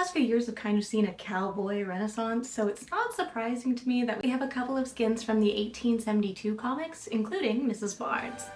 last few years have kind of seen a cowboy renaissance, so it's not surprising to me that we have a couple of skins from the 1872 comics, including Mrs. Barnes.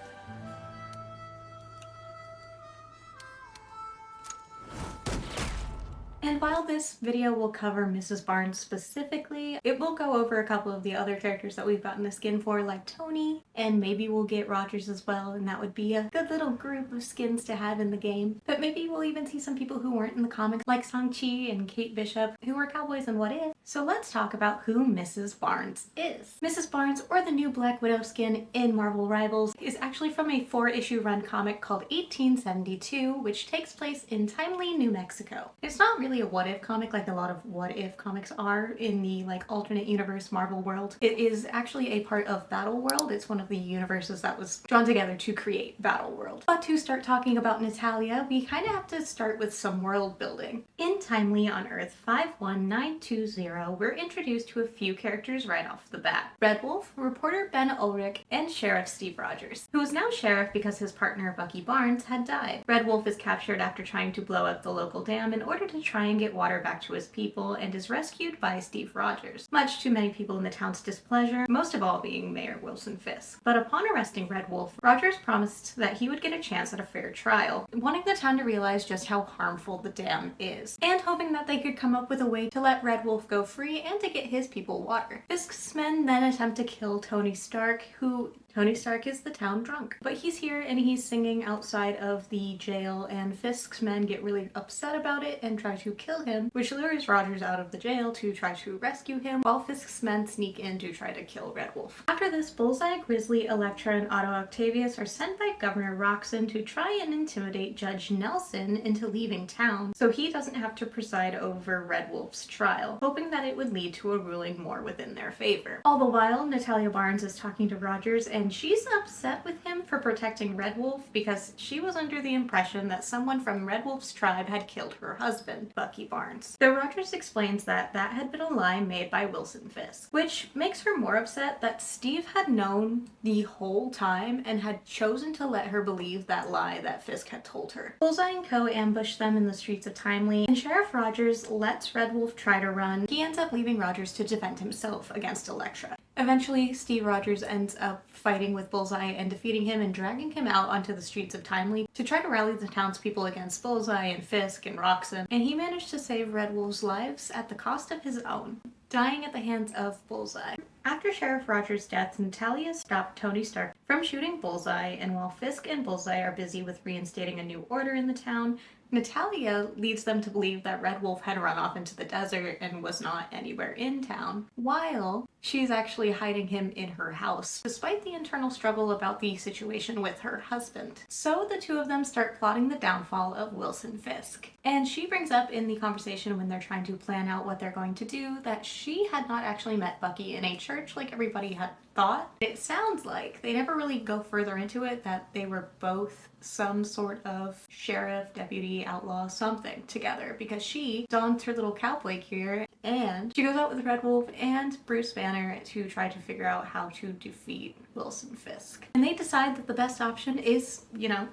And while this video will cover Mrs. Barnes specifically, it will go over a couple of the other characters that we've gotten a skin for, like Tony, and maybe we'll get Rogers as well, and that would be a good little group of skins to have in the game. But maybe we'll even see some people who weren't in the comics, like Sang-Chi and Kate Bishop, who were cowboys in What If. So let's talk about who Mrs. Barnes is. Mrs. Barnes, or the new Black Widow skin in Marvel Rivals, is actually from a 4-issue run comic called 1872, which takes place in Timely, New Mexico. It's not really a What If comic like a lot of What If comics are in the alternate universe Marvel world. It is actually a part of Battle World. It's one of the universes that was drawn together to create Battle World. But to start talking about Natalia, we kind of have to start with some world building. In Timely on Earth 51920, we're introduced to a few characters right off the bat. Red Wolf, reporter Ben Ulrich, and Sheriff Steve Rogers, who is now sheriff because his partner Bucky Barnes had died. Red Wolf is captured after trying to blow up the local dam in order to try and get water back to his people, and is rescued by Steve Rogers, much to many people in the town's displeasure, most of all being Mayor Wilson Fisk. But upon arresting Red Wolf, Rogers promised that he would get a chance at a fair trial, wanting the town to realize just how harmful the dam is, and hoping that they could come up with a way to let Red Wolf go free and to get his people water. Fisk's men then attempt to kill Tony Stark, who Tony Stark is the town drunk. But he's here and he's singing outside of the jail, and Fisk's men get really upset about it and try to kill him, which lures Rogers out of the jail to try to rescue him, while Fisk's men sneak in to try to kill Red Wolf. After this, Bullseye, Grizzly, Elektra, and Otto Octavius are sent by Governor Roxon to try and intimidate Judge Nelson into leaving town so he doesn't have to preside over Red Wolf's trial, hoping that it would lead to a ruling more within their favor. All the while, Natalia Barnes is talking to Rogers, and she's upset with him for protecting Red Wolf because she was under the impression that someone from Red Wolf's tribe had killed her husband, Bucky Barnes. Though Rogers explains that that had been a lie made by Wilson Fisk, which makes her more upset that Steve had known the whole time and had chosen to let her believe that lie that Fisk had told her. Bullseye and co. ambush them in the streets of Timely, and Sheriff Rogers lets Red Wolf try to run. He ends up leaving Rogers to defend himself against Elektra. Eventually, Steve Rogers ends up fighting with Bullseye and defeating him and dragging him out onto the streets of Timely to try to rally the townspeople against Bullseye and Fisk and Roxon, and he managed to save Red Wolf's lives at the cost of his own, dying at the hands of Bullseye. After Sheriff Rogers' death, Natalia stopped Tony Stark from shooting Bullseye, and while Fisk and Bullseye are busy with reinstating a new order in the town, Natalia leads them to believe that Red Wolf had run off into the desert and was not anywhere in town, while she's actually hiding him in her house, despite the internal struggle about the situation with her husband. So the two of them start plotting the downfall of Wilson Fisk. And she brings up in the conversation when they're trying to plan out what they're going to do that she had not actually met Bucky in a church like everybody had thought. It sounds like they never really go further into it that they were both some sort of sheriff, deputy, outlaw, something together, because she dons her little cowboy gear and she goes out with Red Wolf and Bruce Banner to try to figure out how to defeat Wilson Fisk. And they decide that the best option is,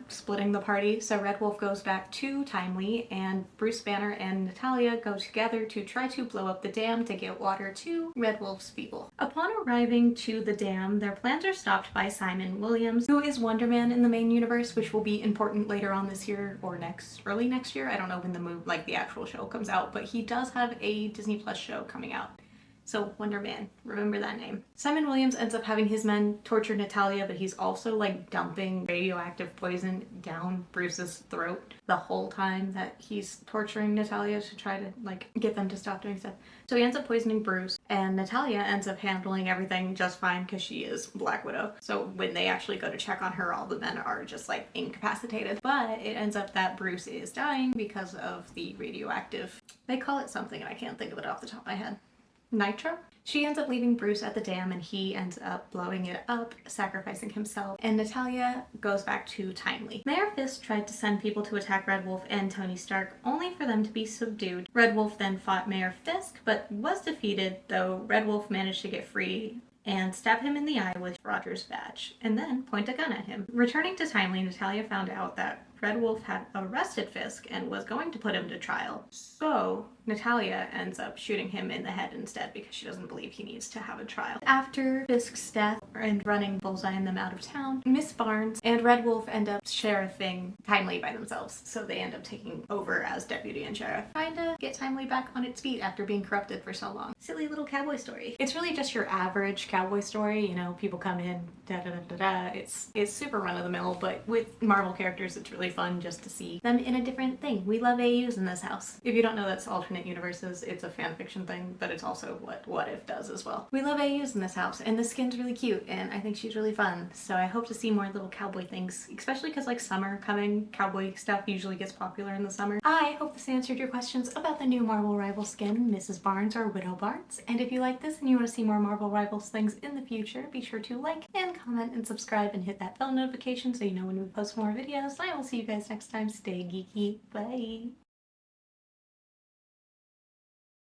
splitting the party. So Red Wolf goes back to Timely, and Bruce Banner and Natalia go together to try to blow up the dam to get water to Red Wolf's people. Upon arriving to the dam, their plans are stopped by Simon Williams, who is Wonder Man in the main universe, which will be important later on this year or early next year. I don't know when the actual show comes out, but he does have a Disney Plus show coming out. So Wonder Man, remember that name. Simon Williams ends up having his men torture Natalia, but he's also dumping radioactive poison down Bruce's throat the whole time that he's torturing Natalia to try to get them to stop doing stuff. So he ends up poisoning Bruce, and Natalia ends up handling everything just fine because she is Black Widow. So when they actually go to check on her, all the men are just incapacitated. But it ends up that Bruce is dying because of the radioactive, they call it something and I can't think of it off the top of my head. Nitro? She ends up leaving Bruce at the dam and he ends up blowing it up, sacrificing himself, and Natalia goes back to Timely. Mayor Fisk tried to send people to attack Red Wolf and Tony Stark, only for them to be subdued. Red Wolf then fought Mayor Fisk, but was defeated, though Red Wolf managed to get free and stab him in the eye with Rogers' badge, and then point a gun at him. Returning to Timely, Natalia found out that Red Wolf had arrested Fisk and was going to put him to trial. So Natalia ends up shooting him in the head instead because she doesn't believe he needs to have a trial. After Fisk's death and running Bullseye and them out of town, Miss Barnes and Red Wolf end up sheriffing Timely by themselves, so they end up taking over as deputy and sheriff, trying to get Timely back on its feet after being corrupted for so long. Silly little cowboy story. It's really just your average cowboy story, you know, people come in, da da da da da. It's super run-of-the-mill, but with Marvel characters it's really fun just to see them in a different thing. We love AUs in this house. If you don't know, that's alternate universes. It's a fan fiction thing, but it's also what If does as well. We love AUs in this house, and the skin's really cute, and I think she's really fun, so I hope to see more little cowboy things, especially because like summer coming, cowboy stuff usually gets popular in the summer. I hope this answered your questions about the new Marvel Rival skin, Mrs. Barnes or Widow Barnes, and if you like this and you want to see more Marvel Rivals things in the future, be sure to like and comment and subscribe and hit that bell notification so you know when we post more videos. I will see you guys next time. Stay geeky. Bye!